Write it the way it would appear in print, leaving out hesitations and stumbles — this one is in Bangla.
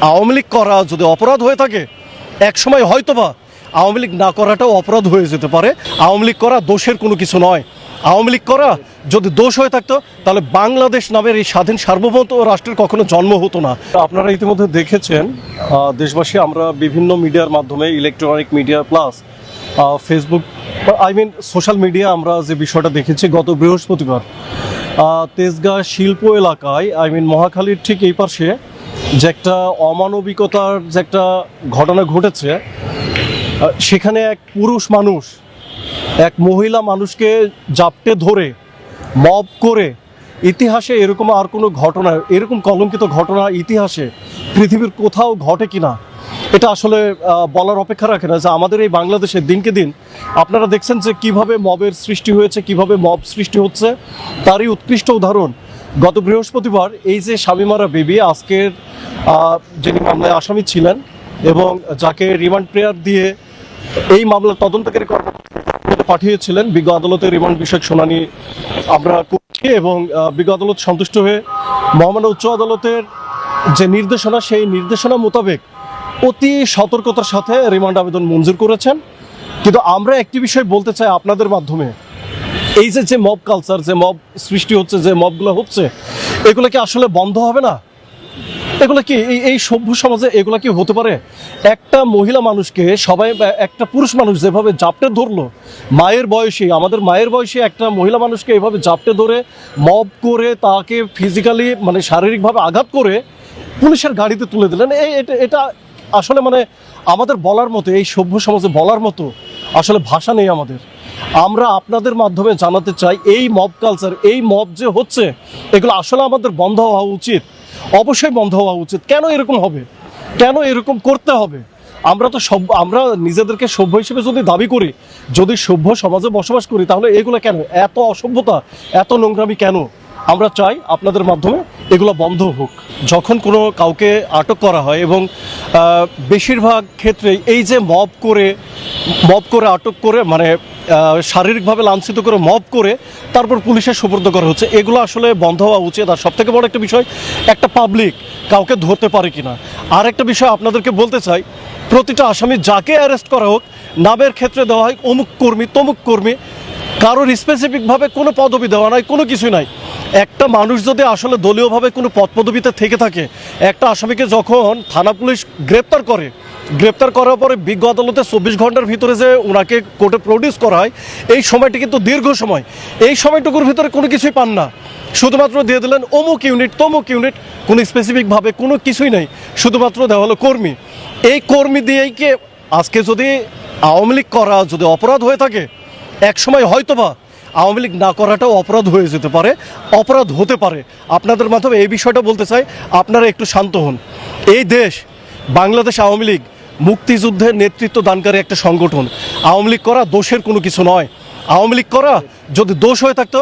আওয়ামী লীগ করা যদি অপরাধ হয়ে থাকে এক সময় হয়তোবা আওয়ামী লীগ না করাটাও অপরাধ হয়ে যেতে পারে। আওয়ামী লীগ করা দোষের কোনো কিছু নয়। আওয়ামী লীগ করা যদি দোষ হয়ে থাকতো তাহলে বাংলাদেশ নামের এই স্বাধীন সার্বভৌমত্ব রাষ্ট্রের কখনো জন্ম হতো না। আপনারা ইতিমধ্যে দেখেছেন দেশবাসী, আমরা বিভিন্ন মিডিয়ার মাধ্যমে electronic media plus Facebook social media আমরা যে বিষয়টা দেখেছি গত বৃহস্পতিবার তেজগাঁ শিল্প এলাকায় মহাখালীর ঠিক এই পাশে যে একটা অমানবিকতার যে একটা ঘটনা ঘটেছে, সেখানে এক পুরুষ মানুষ এক মহিলা মানুষকে জাপটে ধরে মব করে, ইতিহাসে এরকম আর কোনো ঘটনা, এরকম কলঙ্কিত ঘটনা ইতিহাসে পৃথিবীর কোথাও ঘটে কিনা এটা আসলে বলার অপেক্ষা রাখে না। যে আমাদের এই বাংলাদেশে দিনকে দিন আপনারা দেখছেন যে কিভাবে মবের সৃষ্টি হয়েছে, কিভাবে মব সৃষ্টি হচ্ছে, তারই উৎকৃষ্ট উদাহরণ গত বৃহস্পতিবার এই যে শামীমারা বেবি আজকের যিনি মামলায় আসামি ছিলেন এবং যাকে রিমান্ড প্রেয়ার দিয়ে এই মামলার তদন্তকারী কর্মকর্তা পাঠিয়েছিলেন, বিজ্ঞ আদালতের রিমান্ড বিষয়ক শুনানি আমরা করছি এবং বিজ্ঞ আদালত সন্তুষ্ট হয়ে মহামান্য উচ্চ আদালতের যে নির্দেশনা সেই নির্দেশনা মোতাবেক অতি সতর্কতার সাথে রিমান্ড আবেদন মঞ্জুর করেছেন। কিন্তু আমরা একটি বিষয় বলতে চাই আপনাদের মাধ্যমে, এই যে মব কালচার, যে মব সৃষ্টি হচ্ছে, যে মবগুলো হচ্ছে, এগুলো কি আসলে বন্ধ হবে না? এগুলো কি এই সভ্য সমাজে এগুলো কি হতে পারে? একটা মহিলা মানুষকে সবাই, একটা পুরুষ মানুষ যেভাবে জাপটে ধরলো, মায়ের বয়সী, আমাদের মায়ের বয়সী একটা মহিলা মানুষকে এভাবে জাপটে ধরে মব করে তাকে ফিজিক্যালি শারীরিকভাবে আঘাত করে পুলিশের গাড়িতে তুলে দিলেন। এটা আসলে আমাদের বলার মতো, এই সভ্য সমাজে বলার মতো আসলে ভাষা নেই আমাদের। আমরা আপনাদের মাধ্যমে জানাতে চাই এই মব কালচার, এই মব যে হচ্ছে, এগুলো আসলে আমাদের বন্ধ হওয়া উচিত, অবশ্যই বন্ধ হওয়া উচিত। কেন এরকম হবে? কেন এরকম করতে হবে? আমরা নিজেদেরকে সভ্য হিসেবে যদি দাবি করি, যদি সভ্য সমাজে বসবাস করি, তাহলে এগুলো কেন, এত অসভ্যতা, এত নোংরামি কেন? আমরা চাই আপনাদের মাধ্যমে এগুলো বন্ধ হোক। যখন কোনো কাউকে আটক করা হয় এবং বেশিরভাগ ক্ষেত্রে এই যে মব করে আটক করে শারীরিকভাবে লাঞ্ছিত করে মব করে তারপর পুলিশের সুপর্দ করা হচ্ছে, এগুলো আসলে বন্ধ হওয়া উচিত। আর সবথেকে বড় একটা বিষয়, একটা পাবলিক কাউকে ধরতে পারে কিনা। আর একটা বিষয় আপনাদেরকে বলতে চাই, প্রতিটা আসামি যাকে অ্যারেস্ট করা হোক নামের ক্ষেত্রে দেওয়া হয় অমুক কর্মী, তমুক কর্মী, কারোর স্পেসিফিকভাবে কোনো পদবি দেওয়া নাই, কোনো কিছুই নাই। একটা মানুষ যদি আসলে দলীয়ভাবে কোনো পদ পদবিতে থেকে থাকে, একটা আসামিকে যখন থানা পুলিশ গ্রেপ্তার করার পরে বিজ্ঞ আদালতে 24 ঘন্টার ভিতরে যে ওনাকে কোর্টে প্রডিউস করা হয়, এই সময়টি কিন্তু দীর্ঘ সময়। এই সময়টুকুর ভিতরে কোনো কিছুই পান না, শুধুমাত্র দিয়ে দিলেন অমুক ইউনিট, তমুক ইউনিট, কোনো স্পেসিফিকভাবে কোনো কিছুই নেই, শুধুমাত্র দেওয়া হলো কর্মী। এই কর্মী দিয়েই কি আজকে যদি আওয়ামী লীগ করা যদি অপরাধ হয়ে থাকে, এক সময় হয়তোবা আওয়ামী লীগ না করাটাও অপরাধ হয়ে যেতে পারে, অপরাধ হতে পারে। আপনাদের মাধ্যমে এই বিষয়টা বলতে চাই, আপনারা একটু শান্ত হন। এই দেশ বাংলাদেশ আওয়ামী লীগ মুক্তিযুদ্ধের নেতৃত্ব দানকারী একটা সংগঠন। আওয়ামী লীগ করা দোষের কোনো কিছু নয়। আওয়ামী লীগ করা যদি দোষ হয়ে থাকতো